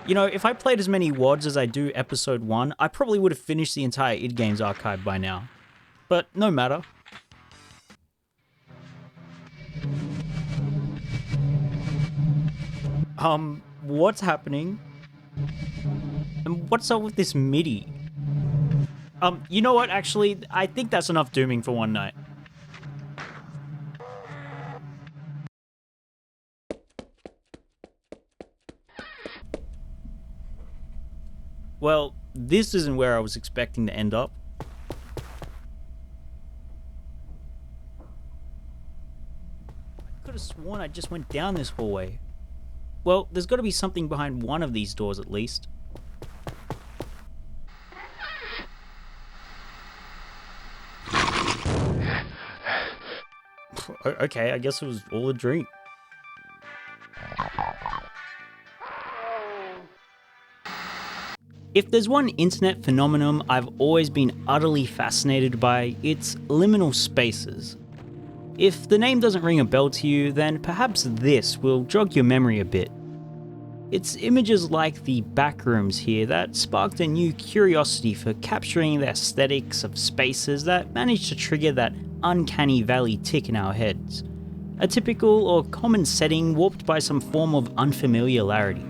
You know, if I played as many WODs as I do episode 1, I probably would have finished the entire id Games archive by now. But no matter. What's happening? And what's up with this MIDI? You know what, actually, I think that's enough dooming for one night. Well, this isn't where I was expecting to end up. I could have sworn I just went down this hallway. Well, there's got to be something behind one of these doors at least. Okay, I guess it was all a dream. If there's one internet phenomenon I've always been utterly fascinated by, it's liminal spaces. If the name doesn't ring a bell to you, then perhaps this will jog your memory a bit. It's images like the Backrooms here that sparked a new curiosity for capturing the aesthetics of spaces that managed to trigger that uncanny valley tick in our heads. A typical or common setting warped by some form of unfamiliarity.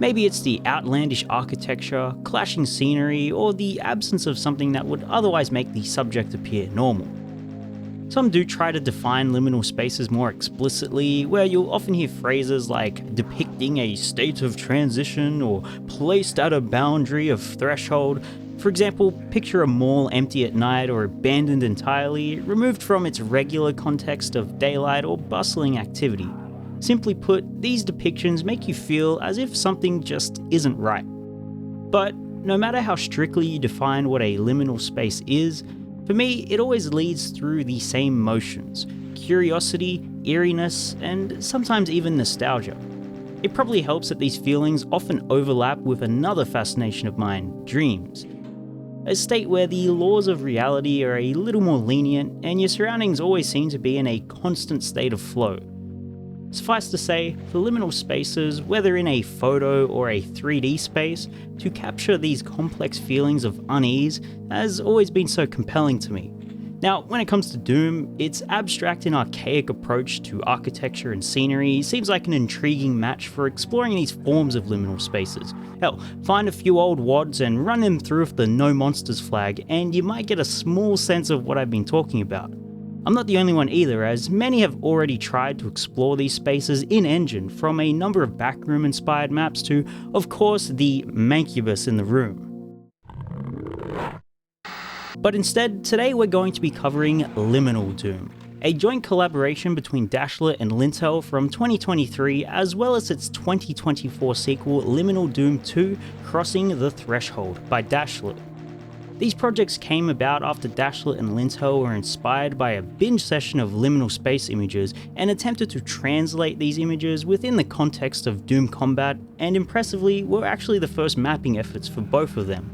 Maybe it's the outlandish architecture, clashing scenery, or the absence of something that would otherwise make the subject appear normal. Some do try to define liminal spaces more explicitly, where you'll often hear phrases like depicting a state of transition or placed at a boundary of threshold. For example, picture a mall empty at night or abandoned entirely, removed from its regular context of daylight or bustling activity. Simply put, these depictions make you feel as if something just isn't right. But no matter how strictly you define what a liminal space is, for me, it always leads through the same motions: curiosity, eeriness, and sometimes even nostalgia. It probably helps that these feelings often overlap with another fascination of mine: dreams. A state where the laws of reality are a little more lenient and your surroundings always seem to be in a constant state of flow. Suffice to say, for liminal spaces, whether in a photo or a 3D space, to capture these complex feelings of unease has always been so compelling to me. Now, when it comes to Doom, its abstract and archaic approach to architecture and scenery seems like an intriguing match for exploring these forms of liminal spaces. Hell, find a few old WODs and run them through with the No Monsters flag, and you might get a small sense of what I've been talking about. I'm not the only one either, as many have already tried to explore these spaces in-engine, from a number of backroom-inspired maps to, of course, the mancubus in the room. But instead, today we're going to be covering Liminal Doom, a joint collaboration between Dashlet and Lintel from 2023, as well as its 2024 sequel Liminal Doom 2 Crossing the Threshold by Dashlet. These projects came about after Dashlet and Lintel were inspired by a binge session of liminal space images and attempted to translate these images within the context of Doom combat, and impressively were actually the first mapping efforts for both of them.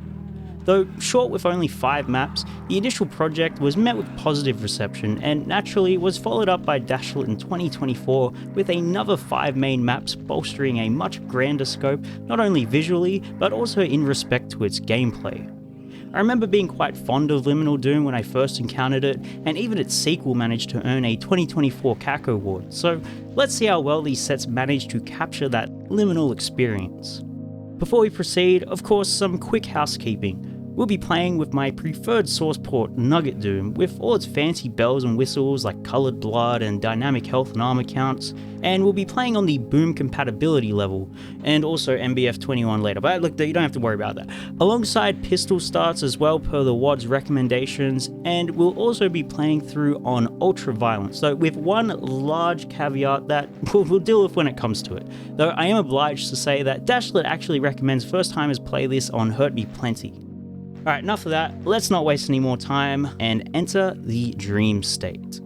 Though short with only 5 maps, the initial project was met with positive reception and naturally was followed up by Dashlet in 2024 with another 5 main maps, bolstering a much grander scope not only visually but also in respect to its gameplay. I remember being quite fond of Liminal Doom when I first encountered it, and even its sequel managed to earn a 2024 CAC award, so let's see how well these sets managed to capture that liminal experience. Before we proceed, of course, some quick housekeeping. We'll be playing with my preferred source port, Nugget Doom, with all its fancy bells and whistles like coloured blood and dynamic health and armor counts, and we'll be playing on the boom compatibility level, and also MBF21 later, but look, you don't have to worry about that. Alongside pistol starts as well per the WOD's recommendations, and we'll also be playing through on ultra violence, so with one large caveat that we'll deal with when it comes to it. Though I am obliged to say that Dashlet actually recommends first timers play this on Hurt Me Plenty. Alright, enough of that, let's not waste any more time and enter the dream state.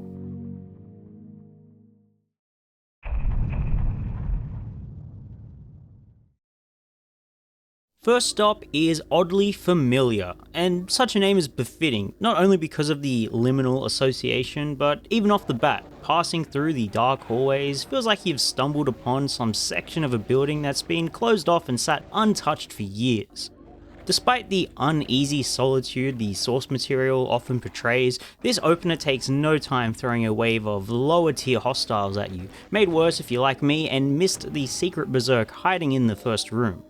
First stop is oddly familiar, and such a name is befitting, not only because of the liminal association, but even off the bat, passing through the dark hallways feels like you've stumbled upon some section of a building that's been closed off and sat untouched for years. Despite the uneasy solitude the source material often portrays, this opener takes no time throwing a wave of lower tier hostiles at you, made worse if you're like me and missed the secret berserk hiding in the first room.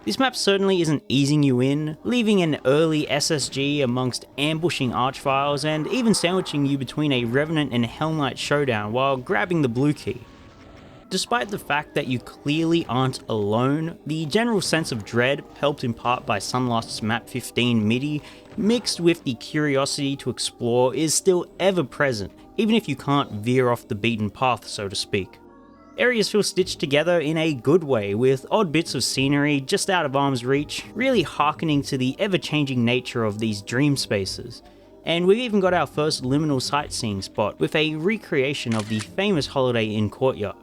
This map certainly isn't easing you in, leaving an early SSG amongst ambushing archviles and even sandwiching you between a Revenant and Hell Knight showdown while grabbing the blue key. Despite the fact that you clearly aren't alone, the general sense of dread, helped in part by Sunlust's Map 15 MIDI, mixed with the curiosity to explore, is still ever present, even if you can't veer off the beaten path, so to speak. Areas feel stitched together in a good way, with odd bits of scenery just out of arm's reach, really hearkening to the ever-changing nature of these dream spaces. And we've even got our first liminal sightseeing spot with a recreation of the famous Holiday Inn courtyard.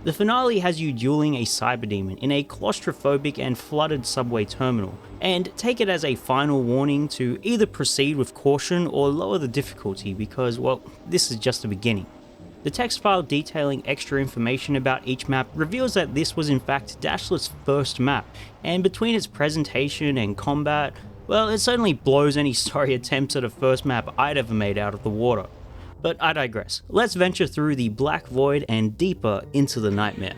The finale has you dueling a cyberdemon in a claustrophobic and flooded subway terminal, and take it as a final warning to either proceed with caution or lower the difficulty because, well, this is just the beginning. The text file detailing extra information about each map reveals that this was in fact Dashlet's first map, and between its presentation and combat, well, it certainly blows any sorry attempts at a first map I'd ever made out of the water. But I digress. Let's venture through the Black Void and deeper into the nightmare.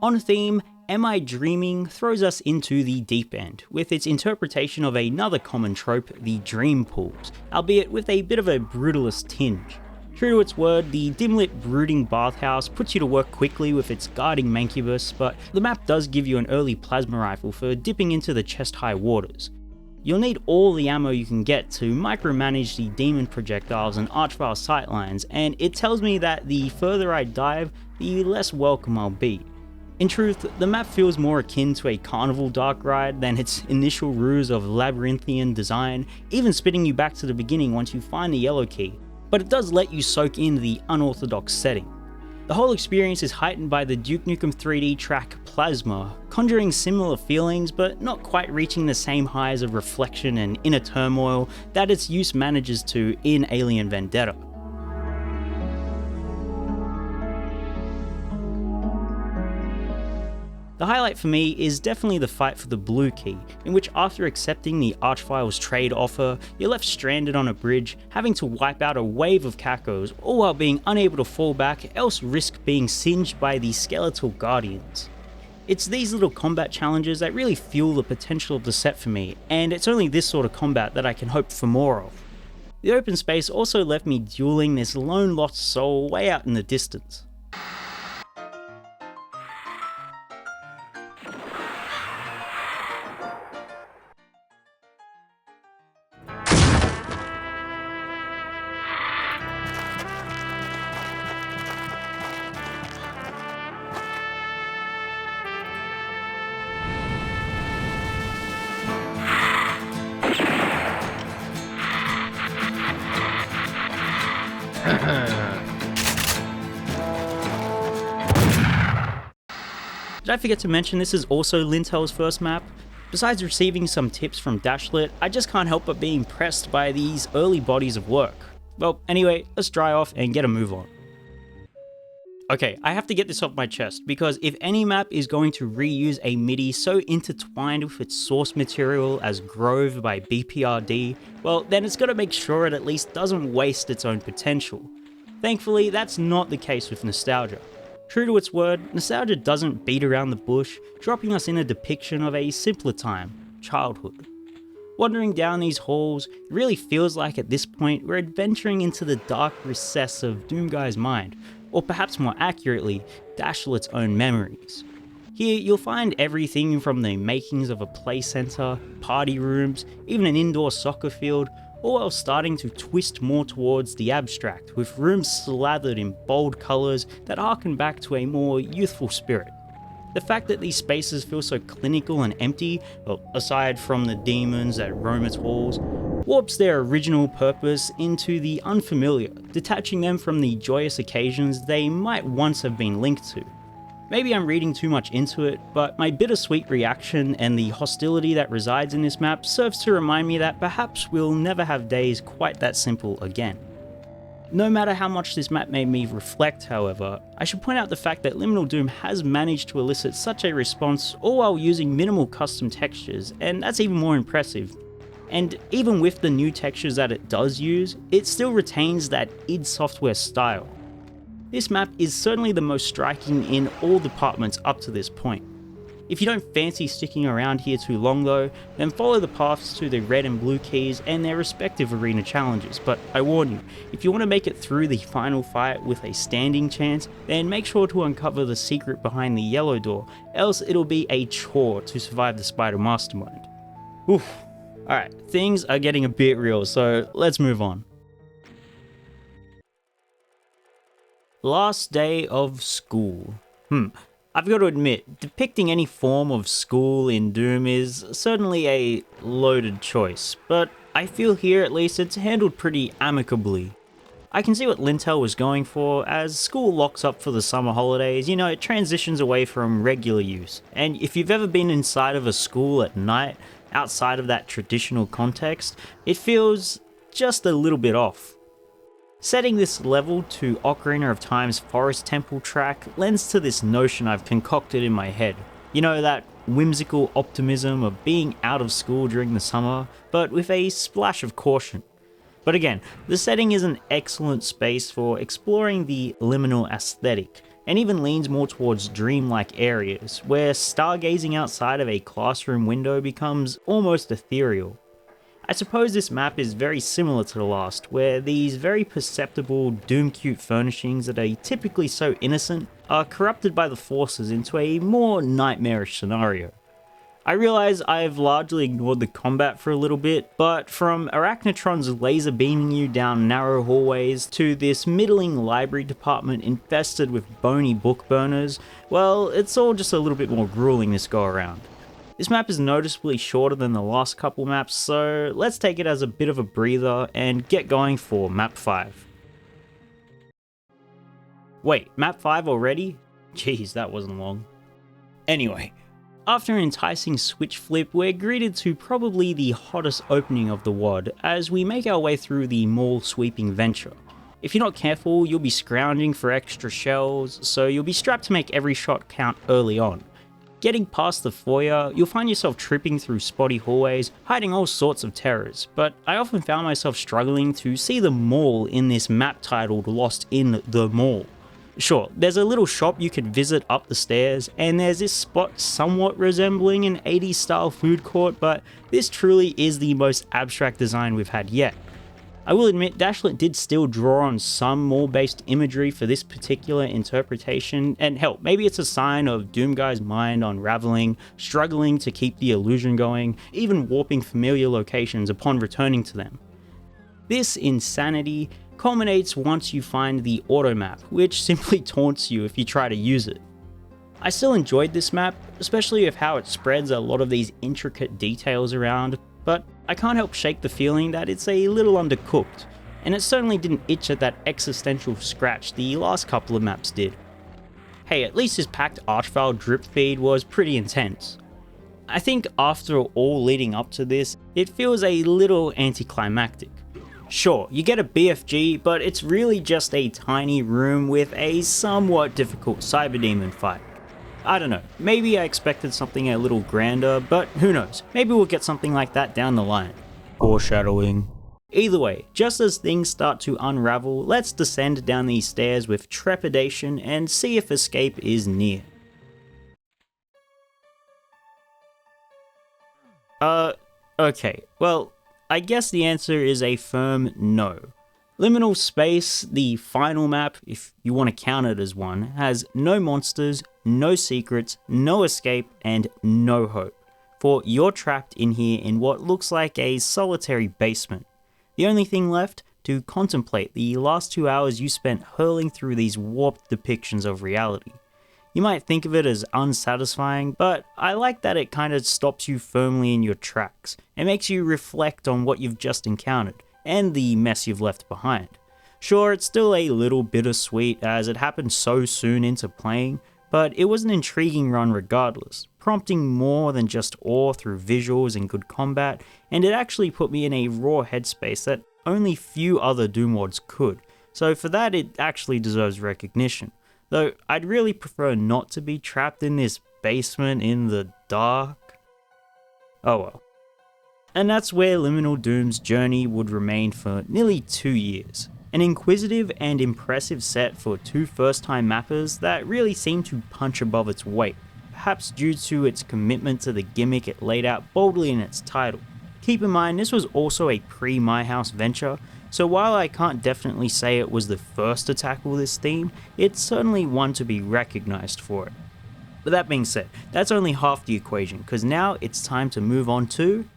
On theme, Am I Dreaming throws us into the deep end, with its interpretation of another common trope, the dream pools, albeit with a bit of a brutalist tinge. True to its word, the dim-lit brooding bathhouse puts you to work quickly with its guarding mancubus, but the map does give you an early plasma rifle for dipping into the chest-high waters. You'll need all the ammo you can get to micromanage the demon projectiles and archvile sightlines, and it tells me that the further I dive, the less welcome I'll be. In truth, the map feels more akin to a carnival dark ride than its initial ruse of labyrinthian design, even spitting you back to the beginning once you find the yellow key, but it does let you soak in the unorthodox setting. The whole experience is heightened by the Duke Nukem 3D track Plasma, conjuring similar feelings but not quite reaching the same highs of reflection and inner turmoil that its use manages to in Alien Vendetta. The highlight for me is definitely the fight for the blue key, in which after accepting the Archvile's trade offer, you're left stranded on a bridge, having to wipe out a wave of cacos, all while being unable to fall back, else risk being singed by the skeletal guardians. It's these little combat challenges that really fuel the potential of the set for me, and it's only this sort of combat that I can hope for more of. The open space also left me dueling this lone lost soul way out in the distance. Did I forget to mention this is also Lintel's first map? Besides receiving some tips from Dashlet, I just can't help but be impressed by these early bodies of work. Well, anyway, let's dry off and get a move on. Okay, I have to get this off my chest, because if any map is going to reuse a MIDI so intertwined with its source material as Grove by BPRD, well, then it's got to make sure it at least doesn't waste its own potential. Thankfully, that's not the case with Nostalgia. True to its word, Nostalgia doesn't beat around the bush, dropping us in a depiction of a simpler time, childhood. Wandering down these halls, it really feels like at this point we're adventuring into the dark recess of Doomguy's mind, or perhaps more accurately, Dashlet's own memories. Here you'll find everything from the makings of a play center, party rooms, even an indoor soccer field, all while starting to twist more towards the abstract, with rooms slathered in bold colours that harken back to a more youthful spirit. The fact that these spaces feel so clinical and empty, well, aside from the demons that roam its halls, warps their original purpose into the unfamiliar, detaching them from the joyous occasions they might once have been linked to. Maybe I'm reading too much into it, but my bittersweet reaction and the hostility that resides in this map serves to remind me that perhaps we'll never have days quite that simple again. No matter how much this map made me reflect, however, I should point out the fact that Liminal Doom has managed to elicit such a response all while using minimal custom textures, and that's even more impressive. And even with the new textures that it does use, it still retains that id Software style. This map is certainly the most striking in all departments up to this point. If you don't fancy sticking around here too long though, then follow the paths to the red and blue keys and their respective arena challenges, but I warn you, if you want to make it through the final fight with a standing chance, then make sure to uncover the secret behind the yellow door, else it'll be a chore to survive the Spider Mastermind. Oof. Alright, things are getting a bit real, so let's move on. Last day of school. I've got to admit, depicting any form of school in Doom is certainly a loaded choice, but I feel here at least it's handled pretty amicably. I can see what Lintel was going for. As school locks up for the summer holidays, you know, it transitions away from regular use, and if you've ever been inside of a school at night, outside of that traditional context, it feels just a little bit off. Setting this level to Ocarina of Time's Forest Temple track lends to this notion I've concocted in my head. You know, that whimsical optimism of being out of school during the summer, but with a splash of caution. But again, the setting is an excellent space for exploring the liminal aesthetic, and even leans more towards dreamlike areas, where stargazing outside of a classroom window becomes almost ethereal. I suppose this map is very similar to the last, where these very perceptible Doom-cute furnishings that are typically so innocent are corrupted by the forces into a more nightmarish scenario. I realise I've largely ignored the combat for a little bit, but from Arachnotrons laser beaming you down narrow hallways to this middling library department infested with bony book burners, well, it's all just a little bit more grueling this go around. This map is noticeably shorter than the last couple maps, so let's take it as a bit of a breather and get going for map 5. Wait, map 5 already? Jeez, that wasn't long. Anyway, after an enticing switch flip, we're greeted to probably the hottest opening of the WOD as we make our way through the mall sweeping venture. If you're not careful, you'll be scrounging for extra shells, so you'll be strapped to make every shot count early on. Getting past the foyer, you'll find yourself tripping through spotty hallways, hiding all sorts of terrors, but I often found myself struggling to see the mall in this map titled Lost in the Mall. Sure, there's a little shop you could visit up the stairs, and there's this spot somewhat resembling an 80s style food court, but this truly is the most abstract design we've had yet. I will admit, Dashlet did still draw on some mall-based imagery for this particular interpretation, and hell, maybe it's a sign of Doomguy's mind unraveling, struggling to keep the illusion going, even warping familiar locations upon returning to them. This insanity culminates once you find the auto map, which simply taunts you if you try to use it. I still enjoyed this map, especially with how it spreads a lot of these intricate details around, but I can't help shake the feeling that it's a little undercooked, and it certainly didn't itch at that existential scratch the last couple of maps did. Hey, at least his packed Archvile drip feed was pretty intense. I think after all leading up to this, it feels a little anticlimactic. Sure, you get a BFG, but it's really just a tiny room with a somewhat difficult Cyberdemon fight. I don't know, maybe I expected something a little grander, but who knows, maybe we'll get something like that down the line. Foreshadowing. Either way, just as things start to unravel, let's descend down these stairs with trepidation and see if escape is near. Okay, well, I guess the answer is a firm no. Liminal Space, the final map, if you want to count it as one, has no monsters, no secrets, no escape, and no hope. For you're trapped in here in what looks like a solitary basement. The only thing left, to contemplate the last 2 hours you spent hurling through these warped depictions of reality. You might think of it as unsatisfying, but I like that it kind of stops you firmly in your tracks, and makes you reflect on what you've just encountered, and the mess you've left behind. Sure, it's still a little bittersweet as it happened so soon into playing, but it was an intriguing run regardless, prompting more than just awe through visuals and good combat, and it actually put me in a raw headspace that only few other Doom mods could, so for that it actually deserves recognition, though I'd really prefer not to be trapped in this basement in the dark. Oh well. And that's where Liminal Doom's journey would remain for nearly 2 years. An inquisitive and impressive set for two first-time mappers that really seemed to punch above its weight, perhaps due to its commitment to the gimmick it laid out boldly in its title. Keep in mind, this was also a pre-My House venture, so while I can't definitely say it was the first to tackle this theme, it's certainly one to be recognized for it. But that being said, that's only half the equation, because now it's time to move on to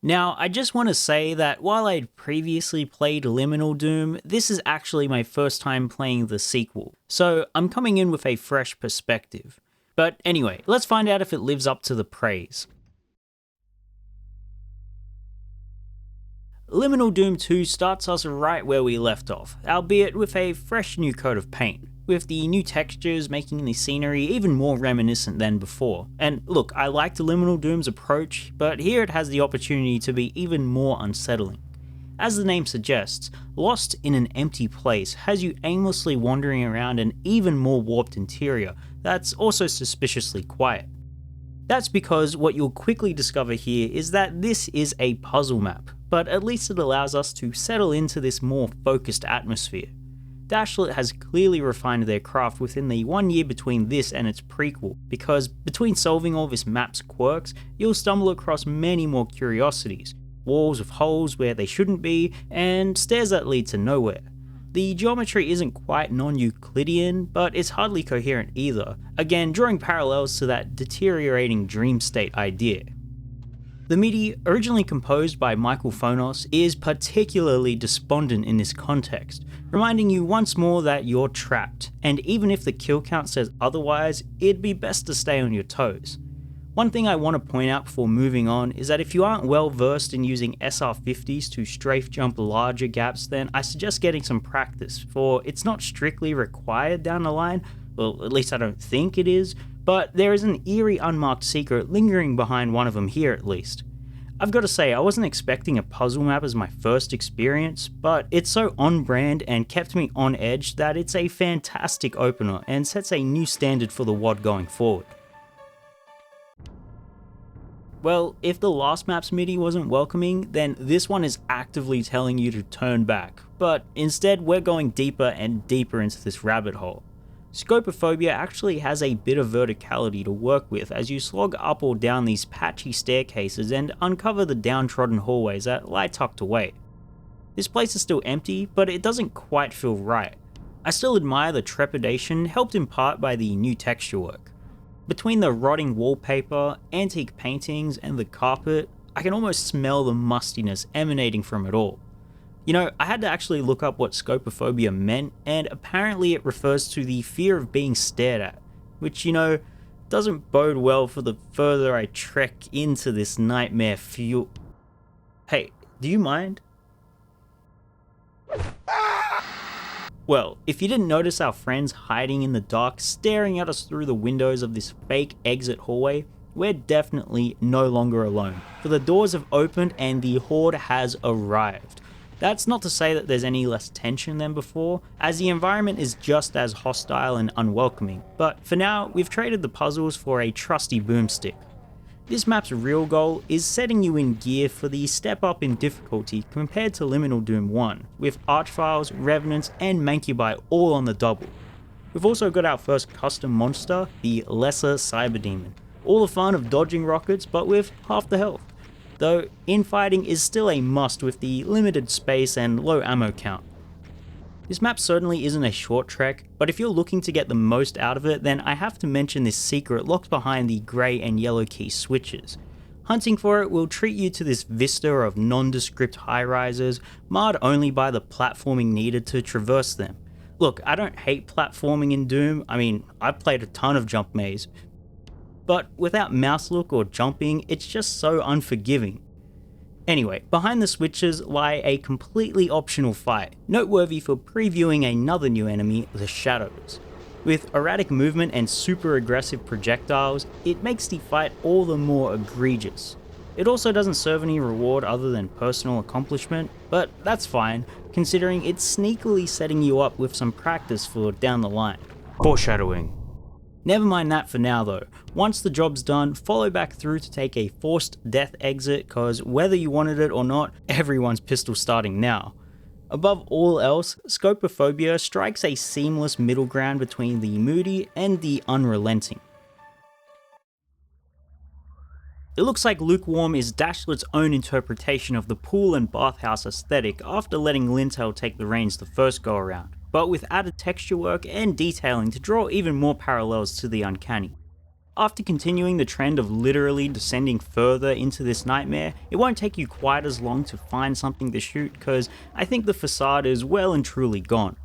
Now, I just want to say that while I'd previously played Liminal Doom, this is actually my first time playing the sequel, so I'm coming in with a fresh perspective. But anyway, let's find out if it lives up to the praise. Liminal Doom 2 starts us right where we left off, albeit with a fresh new coat of paint, with the new textures making the scenery even more reminiscent than before. And look, I liked Liminal Doom's approach, but here it has the opportunity to be even more unsettling. As the name suggests, Lost in an Empty Place has you aimlessly wandering around an even more warped interior that's also suspiciously quiet. That's because what you'll quickly discover here is that this is a puzzle map, but at least it allows us to settle into this more focused atmosphere. Dashlit has clearly refined their craft within the 1 year between this and its prequel, because between solving all this map's quirks, you'll stumble across many more curiosities, walls with holes where they shouldn't be, and stairs that lead to nowhere. The geometry isn't quite non-Euclidean, but it's hardly coherent either, again drawing parallels to that deteriorating dream state idea. The MIDI, originally composed by Michael Fonos, is particularly despondent in this context, reminding you once more that you're trapped, and even if the kill count says otherwise, it'd be best to stay on your toes. One thing I want to point out before moving on is that if you aren't well versed in using SR50s to strafe jump larger gaps, then I suggest getting some practice, for it's not strictly required down the line, well at least I don't think it is, but there is an eerie unmarked secret lingering behind one of them here at least. I've got to say, I wasn't expecting a puzzle map as my first experience, but it's so on brand and kept me on edge that it's a fantastic opener and sets a new standard for the WOD going forward. Well, if the last map's MIDI wasn't welcoming, then this one is actively telling you to turn back, but instead we're going deeper and deeper into this rabbit hole. Scopophobia actually has a bit of verticality to work with as you slog up or down these patchy staircases and uncover the downtrodden hallways that lie tucked away. This place is still empty, but it doesn't quite feel right. I still admire the trepidation helped in part by the new texture work. Between the rotting wallpaper, antique paintings, and the carpet, I can almost smell the mustiness emanating from it all. You know, I had to actually look up what scopophobia meant, and apparently it refers to the fear of being stared at, which, you know, doesn't bode well for the further I trek into this nightmare fuel. Hey, do you mind? Well, if you didn't notice our friends hiding in the dark, staring at us through the windows of this fake exit hallway, we're definitely no longer alone, for the doors have opened and the Horde has arrived. That's not to say that there's any less tension than before, as the environment is just as hostile and unwelcoming, but for now, we've traded the puzzles for a trusty boomstick. This map's real goal is setting you in gear for the step up in difficulty compared to Liminal Doom 1, with Archfiles, Revenants, and Mancubi all on the double. We've also got our first custom monster, the Lesser Cyberdemon, all the fun of dodging rockets but with half the health, though infighting is still a must with the limited space and low ammo count. This map certainly isn't a short trek, but if you're looking to get the most out of it, then I have to mention this secret locked behind the grey and yellow key switches. Hunting for it will treat you to this vista of nondescript high-rises, marred only by the platforming needed to traverse them. Look, I don't hate platforming in Doom, I mean, I've played a ton of jump maze, but without mouse look or jumping, it's just so unforgiving. Anyway, behind the switches lie a completely optional fight, noteworthy for previewing another new enemy, the Shadows. With erratic movement and super aggressive projectiles, it makes the fight all the more egregious. It also doesn't serve any reward other than personal accomplishment, but that's fine, considering it's sneakily setting you up with some practice for down the line. Foreshadowing. Never mind that for now though. Once the job's done, follow back through to take a forced death exit, cause whether you wanted it or not, everyone's pistol starting now. Above all else, Scopophobia strikes a seamless middle ground between the moody and the unrelenting. It looks like Lukewarm is Dashlet's own interpretation of the pool and bathhouse aesthetic after letting Lintel take the reins the first go around, but with added texture work and detailing to draw even more parallels to the uncanny. After continuing the trend of literally descending further into this nightmare, it won't take you quite as long to find something to shoot, cause I think the facade is well and truly gone.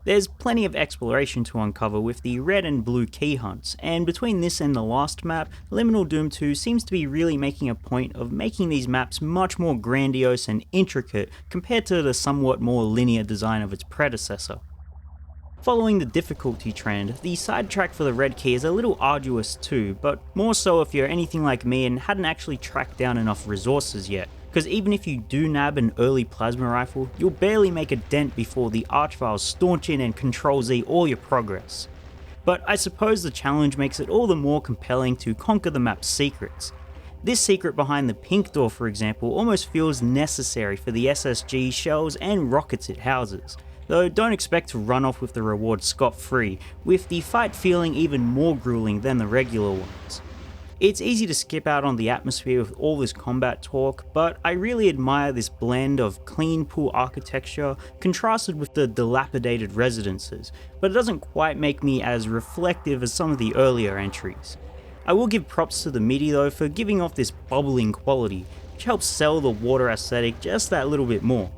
There's plenty of exploration to uncover with the red and blue key hunts, and between this and the last map, Liminal Doom 2 seems to be really making a point of making these maps much more grandiose and intricate compared to the somewhat more linear design of its predecessor. Following the difficulty trend, the sidetrack for the red key is a little arduous too, but more so if you're anything like me and hadn't actually tracked down enough resources yet, because even if you do nab an early plasma rifle, you'll barely make a dent before the Archviles staunch in and Control-Z all your progress. But I suppose the challenge makes it all the more compelling to conquer the map's secrets. This secret behind the pink door, for example, almost feels necessary for the SSG, shells and rockets it houses, though don't expect to run off with the reward scot-free, with the fight feeling even more grueling than the regular ones. It's easy to skip out on the atmosphere with all this combat talk, but I really admire this blend of clean pool architecture contrasted with the dilapidated residences, but it doesn't quite make me as reflective as some of the earlier entries. I will give props to the MIDI though for giving off this bubbling quality, which helps sell the water aesthetic just that little bit more.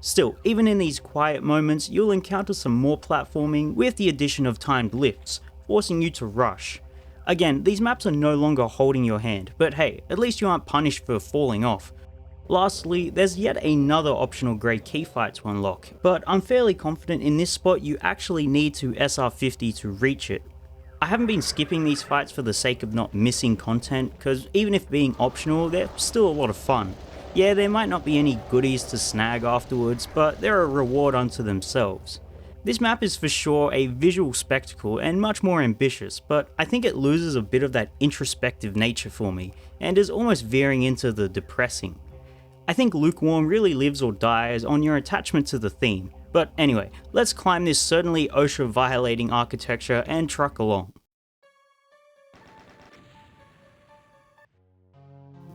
Still, even in these quiet moments, you'll encounter some more platforming with the addition of timed lifts, forcing you to rush. Again, these maps are no longer holding your hand, but hey, at least you aren't punished for falling off. Lastly, there's yet another optional grey key fight to unlock, but I'm fairly confident in this spot you actually need to SR50 to reach it. I haven't been skipping these fights for the sake of not missing content, cause even if being optional, they're still a lot of fun. Yeah, there might not be any goodies to snag afterwards, but they're a reward unto themselves. This map is for sure a visual spectacle and much more ambitious, but I think it loses a bit of that introspective nature for me, and is almost veering into the depressing. I think Lukewarm really lives or dies on your attachment to the theme, but anyway, let's climb this certainly OSHA violating architecture and truck along.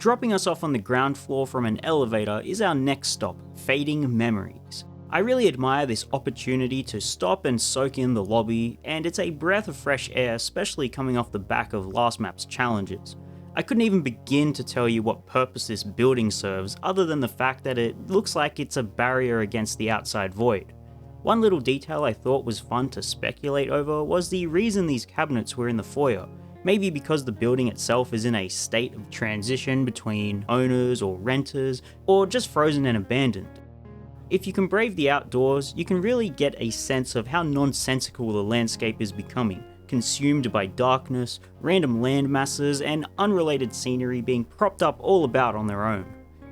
Dropping us off on the ground floor from an elevator is our next stop, Fading Memories. I really admire this opportunity to stop and soak in the lobby, and it's a breath of fresh air, especially coming off the back of last map's challenges. I couldn't even begin to tell you what purpose this building serves other than the fact that it looks like it's a barrier against the outside void. One little detail I thought was fun to speculate over was the reason these cabinets were in the foyer. Maybe because the building itself is in a state of transition between owners or renters, or just frozen and abandoned. If you can brave the outdoors, you can really get a sense of how nonsensical the landscape is becoming, consumed by darkness, random land masses, and unrelated scenery being propped up all about on their own.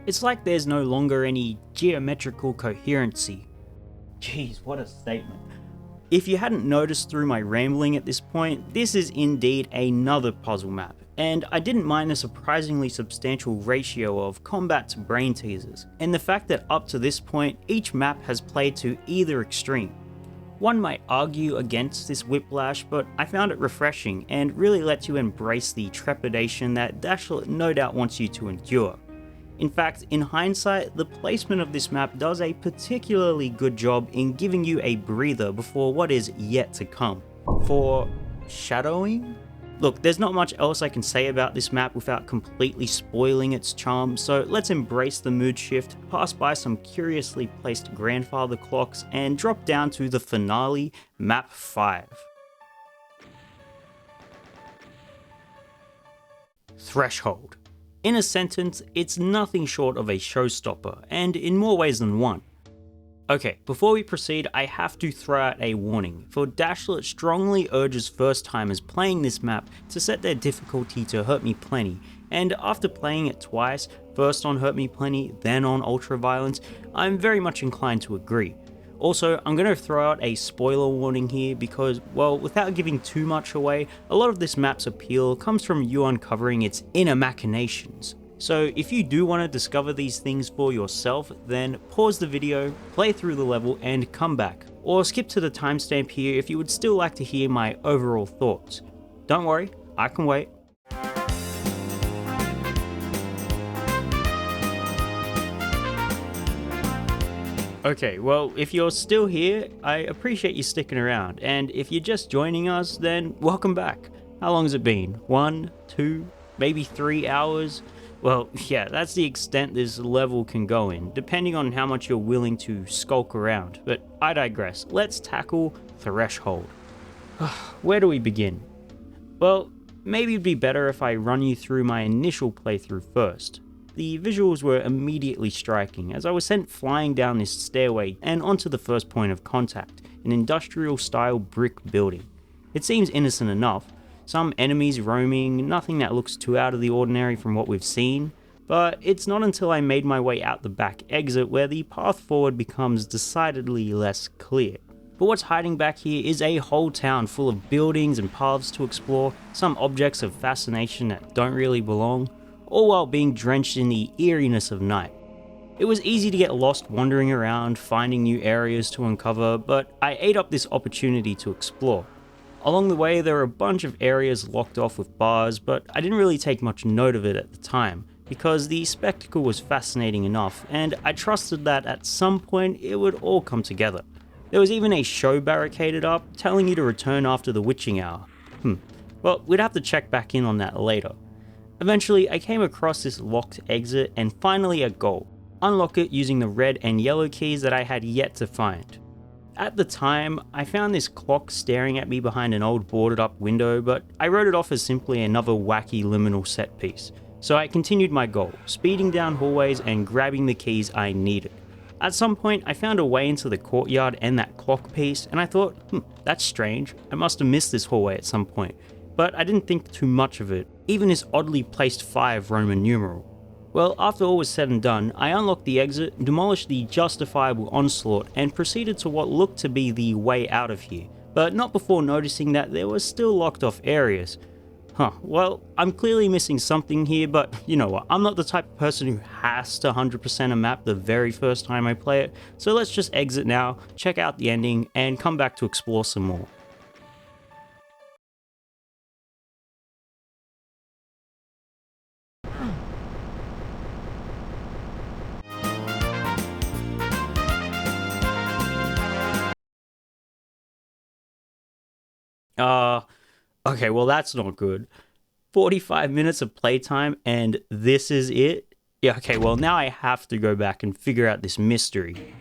It's like there's no longer any geometrical coherency. Jeez, what a statement. If you hadn't noticed through my rambling at this point, this is indeed another puzzle map, and I didn't mind the surprisingly substantial ratio of combat to brain teasers, and the fact that up to this point, each map has played to either extreme. One might argue against this whiplash, but I found it refreshing and really lets you embrace the trepidation that Dashlet no doubt wants you to endure. In fact, in hindsight, the placement of this map does a particularly good job in giving you a breather before what is yet to come. For shadowing? Look, there's not much else I can say about this map without completely spoiling its charm, so let's embrace the mood shift, pass by some curiously placed grandfather clocks, and drop down to the finale, Map 5. threshold. In a sentence, it's nothing short of a showstopper, and in more ways than one. Okay, before we proceed, I have to throw out a warning, for Dashlet strongly urges first timers playing this map to set their difficulty to Hurt Me Plenty, and after playing it twice, first on Hurt Me Plenty, then on Ultra Violence, I'm very much inclined to agree. Also, I'm going to throw out a spoiler warning here because, well, without giving too much away, a lot of this map's appeal comes from you uncovering its inner machinations. So if you do want to discover these things for yourself, then pause the video, play through the level and come back, or skip to the timestamp here if you would still like to hear my overall thoughts. Don't worry, I can wait. Okay, well, if you're still here, I appreciate you sticking around, and if you're just joining us, then welcome back. How long has it been? 1, 2, maybe 3 hours? Well, yeah, that's the extent this level can go in, depending on how much you're willing to skulk around, but I digress. Let's tackle Threshold. Where do we begin? Well, maybe it'd be better if I run you through my initial playthrough first. The visuals were immediately striking as I was sent flying down this stairway and onto the first point of contact, an industrial style brick building. It seems innocent enough, some enemies roaming, nothing that looks too out of the ordinary from what we've seen, but it's not until I made my way out the back exit where the path forward becomes decidedly less clear. But what's hiding back here is a whole town full of buildings and paths to explore, some objects of fascination that don't really belong, all while being drenched in the eeriness of night. It was easy to get lost wandering around, finding new areas to uncover, but I ate up this opportunity to explore. Along the way, there were a bunch of areas locked off with bars, but I didn't really take much note of it at the time, because the spectacle was fascinating enough, and I trusted that at some point it would all come together. There was even a show barricaded up, telling you to return after the witching hour. Well, we'd have to check back in on that later. Eventually, I came across this locked exit and finally a goal. Unlock it using the red and yellow keys that I had yet to find. At the time, I found this clock staring at me behind an old boarded up window, but I wrote it off as simply another wacky liminal set piece. So I continued my goal, speeding down hallways and grabbing the keys I needed. At some point, I found a way into the courtyard and that clock piece, and I thought, that's strange, I must have missed this hallway at some point. But I didn't think too much of it, even this oddly placed 5 Roman numeral. Well, after all was said and done, I unlocked the exit, demolished the justifiable onslaught, and proceeded to what looked to be the way out of here, but not before noticing that there were still locked off areas. Well, I'm clearly missing something here, but you know what, I'm not the type of person who has to 100% a map the very first time I play it, so let's just exit now, check out the ending, and come back to explore some more. Okay, well that's not good. 45 minutes of playtime and this is it? Yeah, okay, well now I have to go back and figure out this mystery.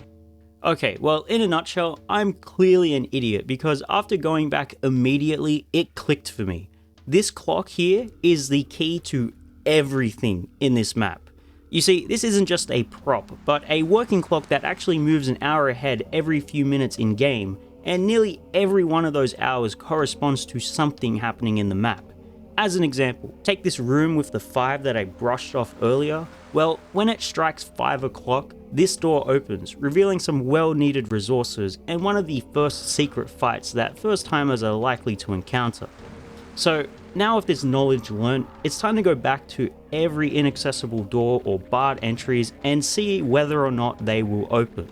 Okay, well in a nutshell, I'm clearly an idiot because after going back immediately, it clicked for me. This clock here is the key to everything in this map. You see, this isn't just a prop, but a working clock that actually moves an hour ahead every few minutes in game, and nearly every one of those hours corresponds to something happening in the map. As an example, take this room with the 5 that I brushed off earlier. Well, when it strikes 5 o'clock, this door opens, revealing some well-needed resources and one of the first secret fights that first-timers are likely to encounter. So, now with this knowledge learned, it's time to go back to every inaccessible door or barred entries and see whether or not they will open.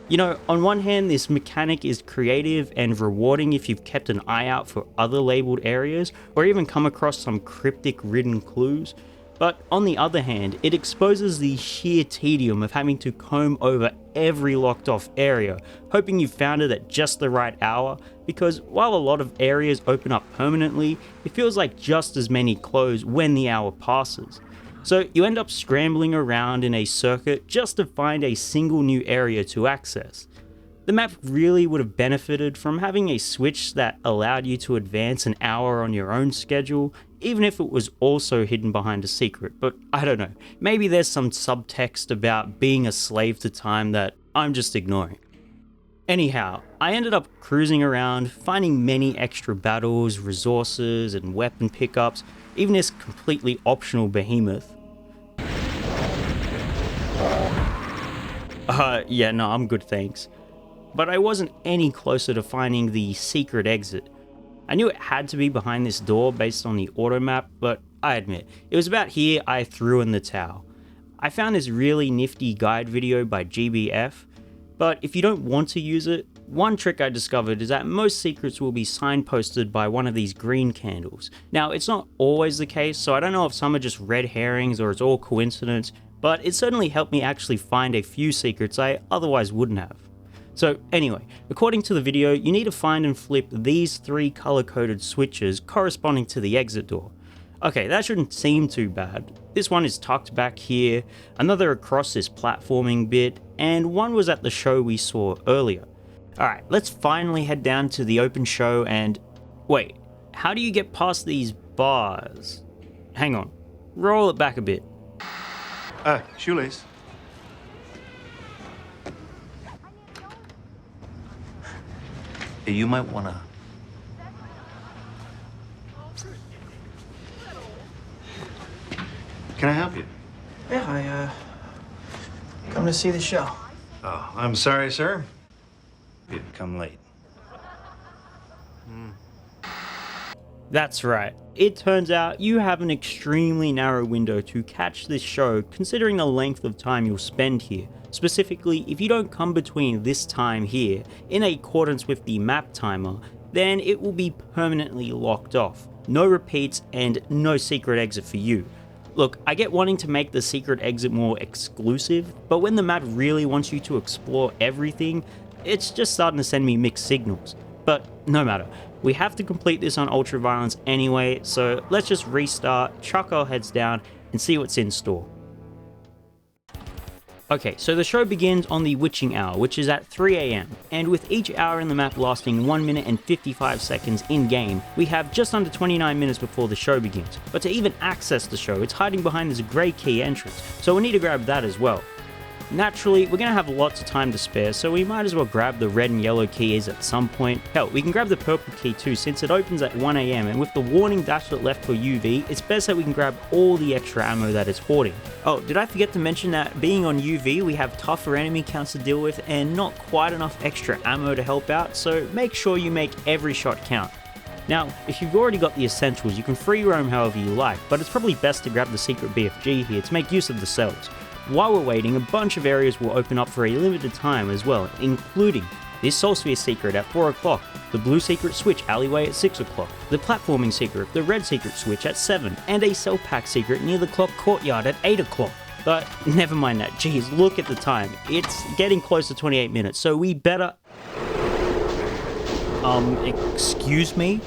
You know, on one hand, this mechanic is creative and rewarding if you've kept an eye out for other labeled areas or even come across some cryptic written clues, but on the other hand, it exposes the sheer tedium of having to comb over every locked off area, hoping you found it at just the right hour, because while a lot of areas open up permanently, it feels like just as many close when the hour passes. So you end up scrambling around in a circuit just to find a single new area to access. The map really would have benefited from having a switch that allowed you to advance an hour on your own schedule, even if it was also hidden behind a secret, but I don't know. Maybe there's some subtext about being a slave to time that I'm just ignoring. Anyhow, I ended up cruising around, finding many extra battles, resources, and weapon pickups, even this completely optional behemoth. Yeah, no, I'm good, thanks. But I wasn't any closer to finding the secret exit. I knew it had to be behind this door based on the auto map, but I admit, it was about here I threw in the towel. I found this really nifty guide video by GBF, but if you don't want to use it, one trick I discovered is that most secrets will be signposted by one of these green candles. Now, it's not always the case, so I don't know if some are just red herrings or it's all coincidence, but it certainly helped me actually find a few secrets I otherwise wouldn't have. So anyway, according to the video, you need to find and flip these 3 color-coded switches corresponding to the exit door. Okay, that shouldn't seem too bad. This one is tucked back here, another across this platforming bit, and one was at the show we saw earlier. Alright, let's finally head down to the open show and... Wait, how do you get past these bars? Hang on, roll it back a bit. Shoelace. You might wanna... Can I help you? Yeah, come to see the show. Oh, I'm sorry, sir. You'd come late. That's right. It turns out you have an extremely narrow window to catch this show considering the length of time you'll spend here. Specifically, if you don't come between this time here, in accordance with the map timer, then it will be permanently locked off. No repeats and no secret exit for you. Look, I get wanting to make the secret exit more exclusive, but when the map really wants you to explore everything, it's just starting to send me mixed signals. But no matter, we have to complete this on Ultraviolence anyway, so let's just restart, chuck our heads down, and see what's in store. Okay, so the show begins on the witching hour, which is at 3 AM, and with each hour in the map lasting 1 minute and 55 seconds in-game, we have just under 29 minutes before the show begins. But to even access the show, it's hiding behind this grey key entrance, so we need to grab that as well. Naturally, we're going to have lots of time to spare, so we might as well grab the red and yellow keys at some point. Hell, we can grab the purple key too, since it opens at 1 AM, and with the warning dashlet left for UV, it's best that we can grab all the extra ammo that it's hoarding. Oh, did I forget to mention that being on UV, we have tougher enemy counts to deal with, and not quite enough extra ammo to help out, so make sure you make every shot count. Now, if you've already got the essentials, you can free roam however you like, but it's probably best to grab the secret BFG here to make use of the cells. While we're waiting, a bunch of areas will open up for a limited time as well, including this Soul Sphere secret at 4 o'clock, the blue secret switch alleyway at 6 o'clock, the platforming secret, the red secret switch at 7, and a cell pack secret near the clock courtyard at 8 o'clock. But never mind that, geez, look at the time. It's getting close to 28 minutes, so we better... excuse me?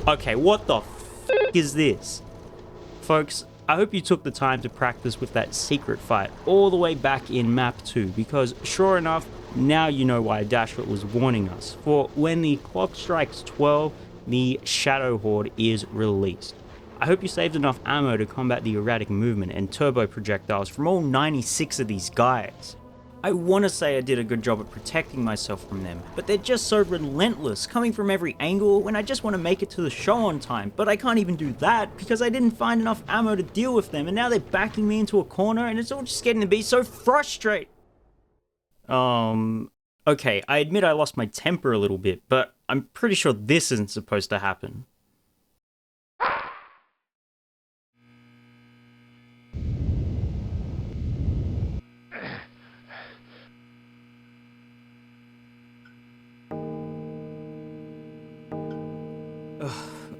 Okay, what the f*** is this? Folks, I hope you took the time to practice with that secret fight all the way back in map 2, because sure enough, now you know why Dashlet was warning us, for when the clock strikes 12, the Shadow Horde is released. I hope you saved enough ammo to combat the erratic movement and turbo projectiles from all 96 of these guys. I want to say I did a good job at protecting myself from them, but they're just so relentless, coming from every angle when I just want to make it to the show on time, but I can't even do that because I didn't find enough ammo to deal with them, and now they're backing me into a corner and it's all just getting to be so frustrating. Okay, I admit I lost my temper a little bit, but I'm pretty sure this isn't supposed to happen.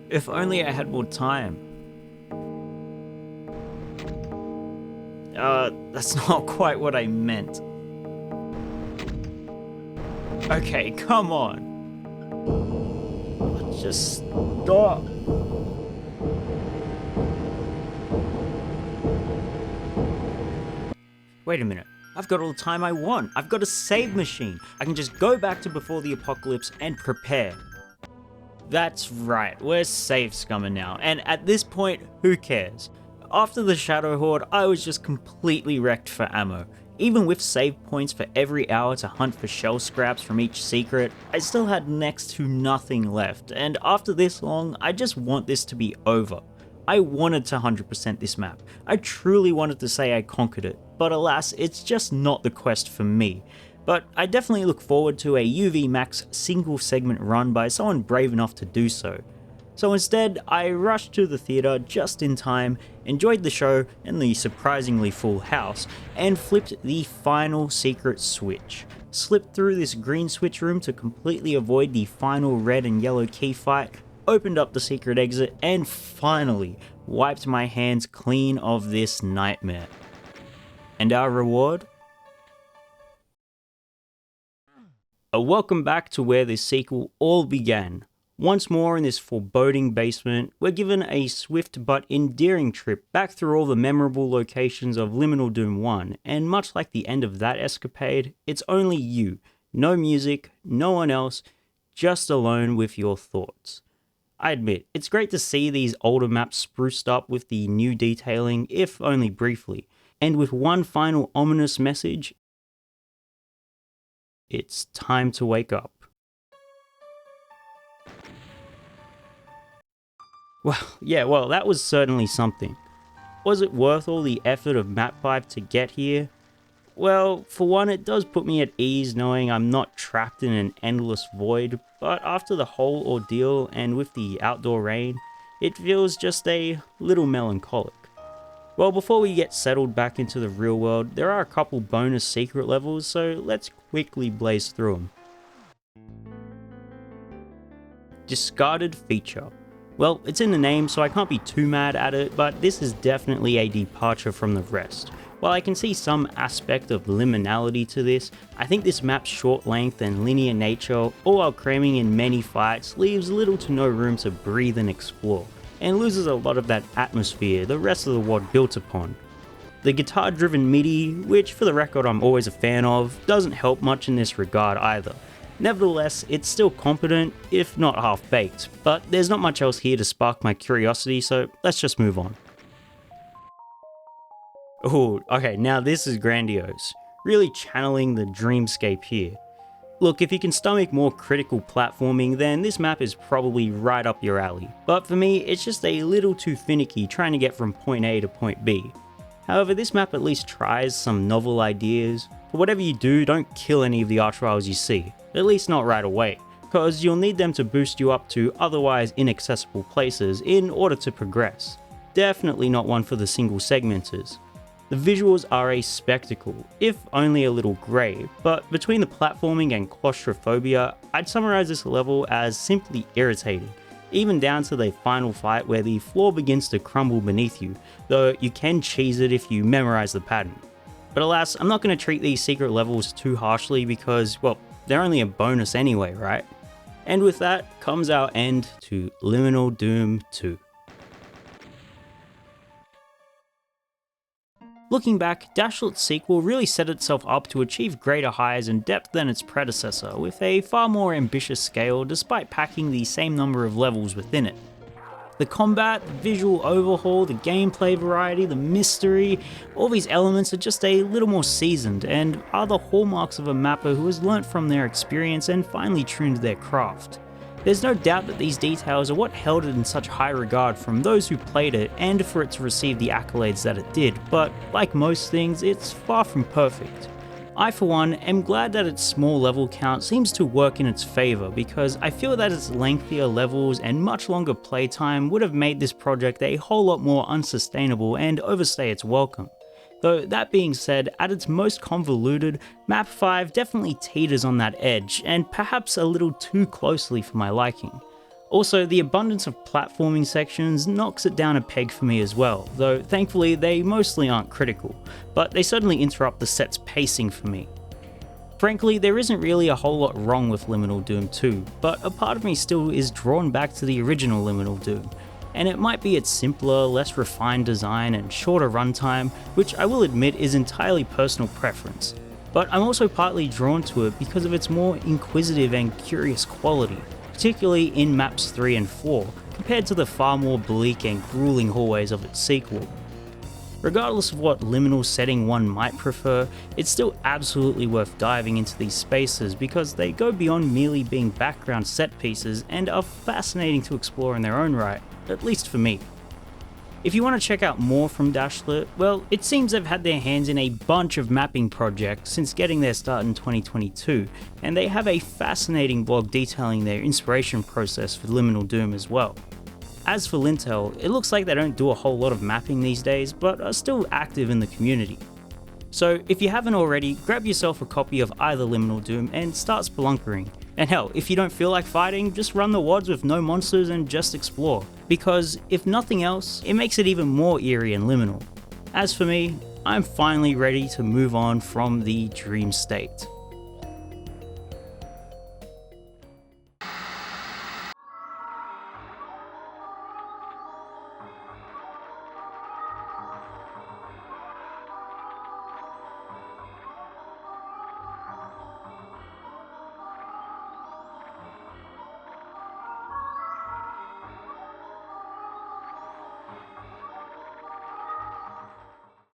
If only I had more time. That's not quite what I meant. Okay, come on. Just stop. Wait a minute. I've got all the time I want. I've got a save machine. I can just go back to before the apocalypse and prepare. That's right, we're save scumming now, and at this point, who cares? After the Shadow Horde, I was just completely wrecked for ammo. Even with save points for every hour to hunt for shell scraps from each secret, I still had next to nothing left, and after this long, I just want this to be over. I wanted to 100% this map. I truly wanted to say I conquered it, but alas, it's just not the quest for me. But I definitely look forward to a UV Max single segment run by someone brave enough to do so. So instead, I rushed to the theatre just in time, enjoyed the show and the surprisingly full house, and flipped the final secret switch. Slipped through this green switch room to completely avoid the final red and yellow key fight, opened up the secret exit, and finally wiped my hands clean of this nightmare. And our reward? A welcome back to where this sequel all began. Once more in this foreboding basement, we're given a swift but endearing trip back through all the memorable locations of Liminal Doom 1, and much like the end of that escapade, it's only you, no music, no one else, just alone with your thoughts. I admit, it's great to see these older maps spruced up with the new detailing, if only briefly, and with one final ominous message: it's time to wake up. Well, that was certainly something. Was it worth all the effort of Map 5 to get here? Well, for one, it does put me at ease knowing I'm not trapped in an endless void, but after the whole ordeal and with the outdoor rain, it feels just a little melancholic. Well, before we get settled back into the real world, there are a couple bonus secret levels, so let's quickly blaze through them. Discarded feature. Well, it's in the name, so I can't be too mad at it, but this is definitely a departure from the rest. While I can see some aspect of liminality to this, I think this map's short length and linear nature, all while cramming in many fights, leaves little to no room to breathe and explore, and loses a lot of that atmosphere the rest of the WoD built upon. The guitar-driven MIDI, which for the record I'm always a fan of, doesn't help much in this regard either. Nevertheless, it's still competent, if not half-baked, but there's not much else here to spark my curiosity, so let's just move on. Oh, okay, now this is grandiose. Really channeling the dreamscape here. Look, if you can stomach more critical platforming, then this map is probably right up your alley. But for me, it's just a little too finicky trying to get from point A to point B. However, this map at least tries some novel ideas. For whatever you do, don't kill any of the archviles you see. At least not right away, cause you'll need them to boost you up to otherwise inaccessible places in order to progress. Definitely not one for the single segmenters. The visuals are a spectacle, if only a little grey, but between the platforming and claustrophobia, I'd summarise this level as simply irritating, even down to the final fight where the floor begins to crumble beneath you, though you can cheese it if you memorise the pattern. But alas, I'm not going to treat these secret levels too harshly because, well, they're only a bonus anyway, right? And with that comes our end to Liminal Doom 2. Looking back, Dashlet's sequel really set itself up to achieve greater highs and depth than its predecessor, with a far more ambitious scale despite packing the same number of levels within it. The combat, the visual overhaul, the gameplay variety, the mystery, all these elements are just a little more seasoned and are the hallmarks of a mapper who has learnt from their experience and finally tuned their craft. There's no doubt that these details are what held it in such high regard from those who played it and for it to receive the accolades that it did, but like most things, it's far from perfect. I for one am glad that its small level count seems to work in its favour because I feel that its lengthier levels and much longer playtime would have made this project a whole lot more unsustainable and overstay its welcome. Though that being said, at its most convoluted, Map 5 definitely teeters on that edge, and perhaps a little too closely for my liking. Also, the abundance of platforming sections knocks it down a peg for me as well, though thankfully they mostly aren't critical, but they certainly interrupt the set's pacing for me. Frankly, there isn't really a whole lot wrong with Liminal Doom 2, but a part of me still is drawn back to the original Liminal Doom. and it might be its simpler, less refined design and shorter runtime, which I will admit is entirely personal preference. But I'm also partly drawn to it because of its more inquisitive and curious quality, particularly in maps 3 and 4, compared to the far more bleak and grueling hallways of its sequel. Regardless of what liminal setting one might prefer, it's still absolutely worth diving into these spaces because they go beyond merely being background set pieces and are fascinating to explore in their own right, at least for me. If you want to check out more from Dashlet, well, it seems they've had their hands in a bunch of mapping projects since getting their start in 2022, and they have a fascinating blog detailing their inspiration process for Liminal Doom as well. As for Lintel, it looks like they don't do a whole lot of mapping these days, but are still active in the community. So if you haven't already, grab yourself a copy of either Liminal Doom and start spelunkering. And hell, if you don't feel like fighting, just run the WODs with no monsters and just explore. Because if nothing else, it makes it even more eerie and liminal. As for me, I'm finally ready to move on from the dream state.